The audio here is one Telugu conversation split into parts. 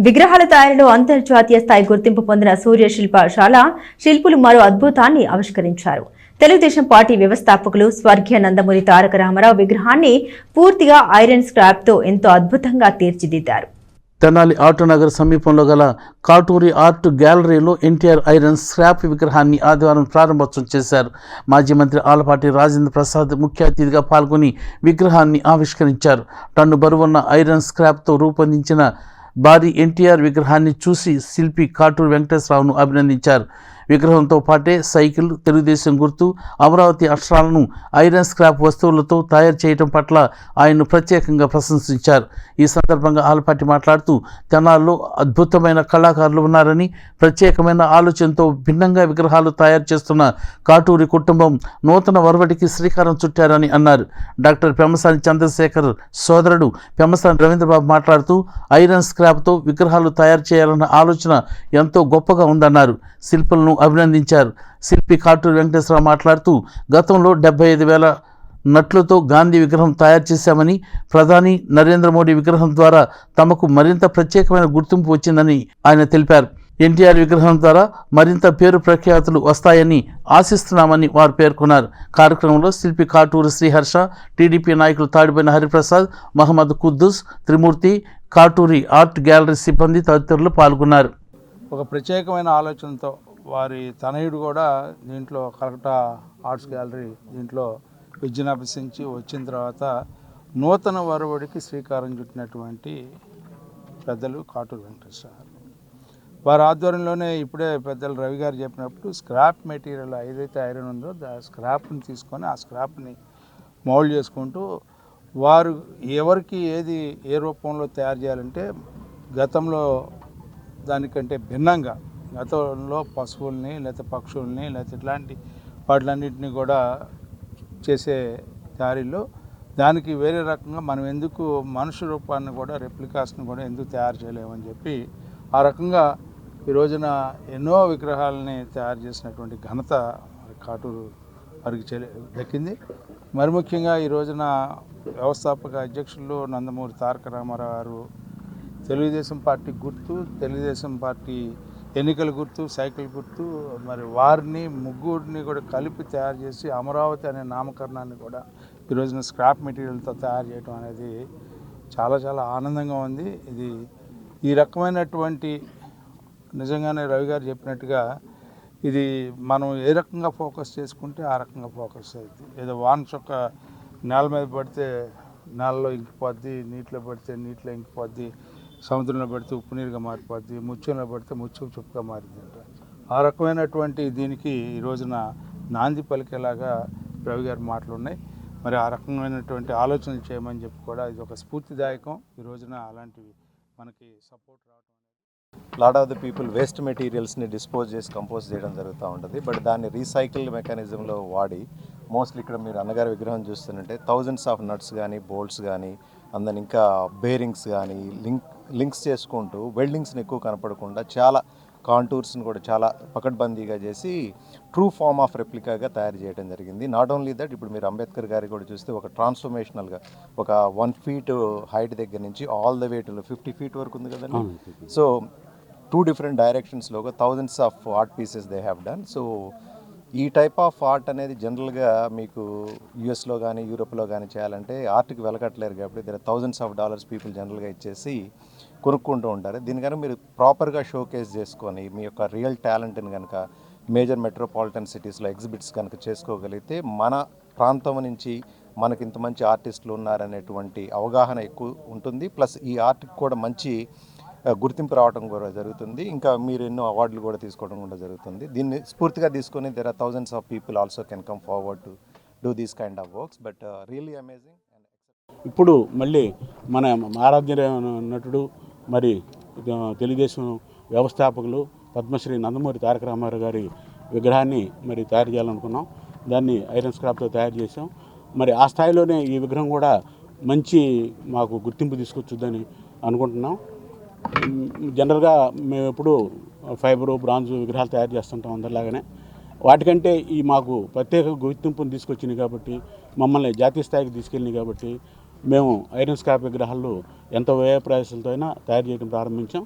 విగ్రహాల తయారీలో అంతర్జాతీయ స్థాయి గుర్తింపు పొందిన సూర్య శిల్పశాల శిల్పులు మరో అద్భుతాన్ని ఆవిష్కరించారు. తెలుగుదేశం పార్టీ వ్యవస్థాపకులు స్వర్గీయ నందమూరి తారక రామారావు విగ్రహాన్ని పూర్తిగా ఐరన్ స్క్రాప్ తో ఎంతో అద్భుతంగా తీర్చిదిద్దారు. తెనాలి ఆటోనగర్ సమీపంలో గల కాటూరి ఆర్ట్ గ్యాలరీలో ఎన్టీఆర్ ఐరన్ స్క్రాప్ విగ్రహాన్ని ఆదివారం ప్రారంభోత్సవం చేశారు. మాజీ మంత్రి ఆలపాటి రాజేంద్ర ప్రసాద్ ముఖ్య అతిథిగా పాల్గొని విగ్రహాన్ని ఆవిష్కరించారు. టన్ను బరువున్న ఐరన్ స్క్రాప్తో రూపొందించిన భారీ ఎన్టీఆర్ విగ్రహాన్ని చూసి శిల్పి కాటూరి వెంకటేశ్వరరావును అభినందించారు. విగ్రహంతో పాటే సైకిల్, తెలుగుదేశం గుర్తు, అమరావతి అక్షరాలను ఐరన్ స్క్రాప్ వస్తువులతో తయారు చేయడం పట్ల ఆయన్ను ప్రత్యేకంగా ప్రశంసించారు. ఈ సందర్భంగా ఆలపాటి మాట్లాడుతూ తెనాల్లో అద్భుతమైన కళాకారులు ఉన్నారని, ప్రత్యేకమైన ఆలోచనతో భిన్నంగా విగ్రహాలు తయారు చేస్తున్న కాటూరి కుటుంబం నూతన ఒరవడికి శ్రీకారం చుట్టారని అన్నారు. డాక్టర్ పెమ్మసాని చంద్రశేఖర్ సోదరుడు పెమ్మసాని రవీంద్రబాబు మాట్లాడుతూ ఐరన్ స్క్రాప్తో విగ్రహాలు తయారు చేయాలన్న ఆలోచన ఎంతో గొప్పగా ఉందన్నారు. శిల్పులను అభినందించారు. శిల్పి కాటూరి వెంకటేశ్వరరావు మాట్లాడుతూ గతంలో 75,000 నట్లతో గాంధీ విగ్రహం తయారు చేశామని, ప్రధాని నరేంద్ర మోడీ విగ్రహం ద్వారా తమకు మరింత ప్రత్యేకమైన గుర్తింపు వచ్చిందని ఆయన తెలిపారు. ఎన్టీఆర్ విగ్రహం ద్వారా మరింత పేరు ప్రఖ్యాతులు వస్తాయని ఆశిస్తున్నామని వారు పేర్కొన్నారు. కార్యక్రమంలో శిల్పి కాటూరి శ్రీహర్ష, టీడీపీ నాయకులు తాడిపోయిన హరిప్రసాద్, మహమ్మద్ కుద్దూస్, త్రిమూర్తి, కాటూరి ఆర్ట్ గ్యాలరీ సిబ్బంది తదితరులు పాల్గొన్నారు. ఒక ప్రత్యేకమైన ఆలోచనతో వారి తనయుడు కూడా దీంట్లో కలకట్టా ఆర్ట్స్ గ్యాలరీ దీంట్లో విద్యను అభ్యసించి వచ్చిన తర్వాత నూతన ఒరవడికి శ్రీకారం చుట్టినటువంటి పెద్దలు కాటూరి వెంకటేశ్వర వారి ఆధ్వర్యంలోనే ఇప్పుడే పెద్దలు రవి గారు చెప్పినప్పుడు స్క్రాప్ మెటీరియల్ ఏదైతే ఐరన్ ఉందో స్క్రాప్ని తీసుకొని ఆ స్క్రాప్ని మౌల్డ్ చేసుకుంటూ వారు ఎవరికి ఏది ఏ రూపంలో తయారు చేయాలంటే గతంలో దానికంటే భిన్నంగా గతంలో పశువుల్ని లేకపోతే పక్షుల్ని లేకపోతే ఇట్లాంటి వాటిలన్నింటినీ కూడా చేసే దారిలో దానికి వేరే రకంగా మనం ఎందుకు మనుషు రూపాన్ని కూడా రెప్లికాస్ని కూడా ఎందుకు తయారు చేయలేమని చెప్పి ఆ రకంగా ఈ రోజున ఎన్నో విగ్రహాలని తయారు చేసినటువంటి ఘనత కాటూరు వారికి దక్కింది. మరి ముఖ్యంగా ఈ రోజున వ్యవస్థాపక అధ్యక్షులు నందమూరి తారక రామారావు గారు తెలుగుదేశం పార్టీ గుర్తు, తెలుగుదేశం పార్టీ ఎన్నికల గుర్తు, సైకిల్ గుర్తు, మరి వారిని ముగ్గురిని కూడా కలిపి తయారు చేసి అమరావతి అనే నామకరణాన్ని కూడా ఈ రోజున స్క్రాప్ మెటీరియల్తో తయారు చేయడం అనేది చాలా చాలా ఆనందంగా ఉంది. ఇది ఈ రకమైనటువంటి నిజంగానే రవి గారు చెప్పినట్టుగా ఇది మనం ఏ రకంగా ఫోకస్ చేసుకుంటే ఆ రకంగా ఫోకస్ అవుతుంది. ఏదో వాన చొక్క నేల మీద పడితే నేలలో ఇంకిపోద్ది, నీటిలో పడితే నీటిలో ఇంకిపోద్ది, సముద్రంలో పడితే ఉప్పు నీరుగా మారిపోద్ది, ముత్యంలో పడితే ముత్యం చుప్పుగా మారింది అంట. ఆ రకమైనటువంటి దీనికి ఈ రోజున నాంది పలికేలాగా రవి గారి మాటలు ఉన్నాయి. మరి ఆ రకమైనటువంటి ఆలోచనలు చేయమని చెప్పి కూడా ఇది ఒక స్ఫూర్తిదాయకం. ఈ రోజున అలాంటివి మనకి సపోర్ట్ రావడం. Lot of the people waste మెటీరియల్స్ని డిస్పోజ్ చేసి కంపోజ్ చేయడం జరుగుతూ ఉంటుంది. బట్ దాన్ని రీసైకిల్డ్ మెకానిజంలో వాడి మోస్ట్లీ ఇక్కడ మీరు అన్నగారి విగ్రహం చూస్తుంటే థౌజండ్స్ ఆఫ్ నట్స్ కానీ బోల్ట్స్ కానీ అందులో ఇంకా బేరింగ్స్ కానీ లింక్స్ చేసుకుంటూ వెల్డింగ్స్ని ఎక్కువ కనపడకుండా చాలా కాంటూర్స్ని కూడా చాలా పకడ్బందీగా చేసి ట్రూ ఫామ్ ఆఫ్ రెప్లికాగా తయారు చేయడం జరిగింది. నాట్ ఓన్లీ దట్, ఇప్పుడు మీరు అంబేద్కర్ గారి కూడా చూస్తే ఒక ట్రాన్స్ఫర్మేషనల్గా ఒక 1 feet హైట్ దగ్గర నుంచి all the way to 50 feet వరకు ఉంది కదండి. సో 2 different డైరెక్షన్స్లో thousands of art pieces they have done. So ఈ టైప్ ఆఫ్ ఆర్ట్ అనేది జనరల్గా మీకు యూఎస్లో కానీ యూరోప్లో కానీ చేయాలంటే ఆర్ట్కి వెలకట్లేరు కాబట్టి దగ్గర $1000s పీపుల్ జనరల్గా ఇచ్చేసి కొనుక్కుంటూ ఉంటారు. దీని కనుక మీరు ప్రాపర్గా షోకేస్ చేసుకొని మీ యొక్క రియల్ టాలెంట్ని కనుక మేజర్ మెట్రోపాలిటన్ సిటీస్లో ఎగ్జిబిట్స్ కనుక చేసుకోగలిగితే మన ప్రాంతం నుంచి మనకి ఇంత మంచి ఆర్టిస్టులు ఉన్నారనేటువంటి అవగాహన ఎక్కువ ఉంటుంది. ప్లస్ ఈ ఆర్ట్కి కూడా మంచి గుర్తింపు రావడం కూడా జరుగుతుంది. ఇంకా మీరు ఎన్నో అవార్డులు కూడా తీసుకోవడం కూడా జరుగుతుంది. దీన్ని స్ఫూర్తిగా తీసుకొని there are thousands of people also can come forward to do these kind of works, but really amazing. ఇప్పుడు మళ్ళీ మన ఆరాధ్య నటుడు మరి తెలుగుదేశం వ్యవస్థాపకులు పద్మశ్రీ నందమూరి తారక రామారావు గారి విగ్రహాన్ని మరి తయారు చేయాలనుకున్నాం. దాన్ని ఐరన్ స్క్రాప్తో తయారు చేసాం. మరి ఆ స్థాయిలోనే ఈ విగ్రహం కూడా మంచి మాకు గుర్తింపు తీసుకొచ్చుద్దని అనుకుంటున్నాం. జనరల్గా మేము ఎప్పుడు ఫైబరు, బ్రాంజు విగ్రహాలు తయారు చేస్తుంటాం అందరిలాగానే. వాటికంటే ఈ మాకు ప్రత్యేక గుర్తింపును తీసుకొచ్చినాయి కాబట్టి, మమ్మల్ని జాతీయ స్థాయికి తీసుకెళ్ళినాయి కాబట్టి మేము ఐరన్ స్క్రాప్ విగ్రహాలు ఎంత వ్యయ ప్రయాసాలతో అయినా తయారు చేయడం ప్రారంభించాం.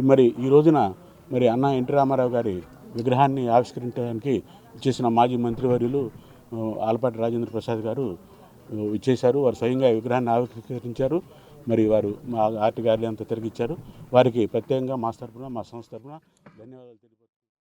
మరి ఈ రోజున మరి అన్న ఎన్టీ రామారావు గారి విగ్రహాన్ని ఆవిష్కరించడానికి ఇచ్చేసిన మాజీ మంత్రివర్యులు ఆలపాటి రాజేంద్ర ప్రసాద్ గారు ఇచ్చేశారు. వారు స్వయంగా ఈ విగ్రహాన్ని ఆవిష్కరించారు. మరి వారు మా ఆర్ట్ గ్యాలరీ అంతా తిరిగిచ్చారు. వారికి ప్రత్యేకంగా మా తరఫున మా సంస్థ తరఫున ధన్యవాదాలు తెలియజేస్తున్నాను.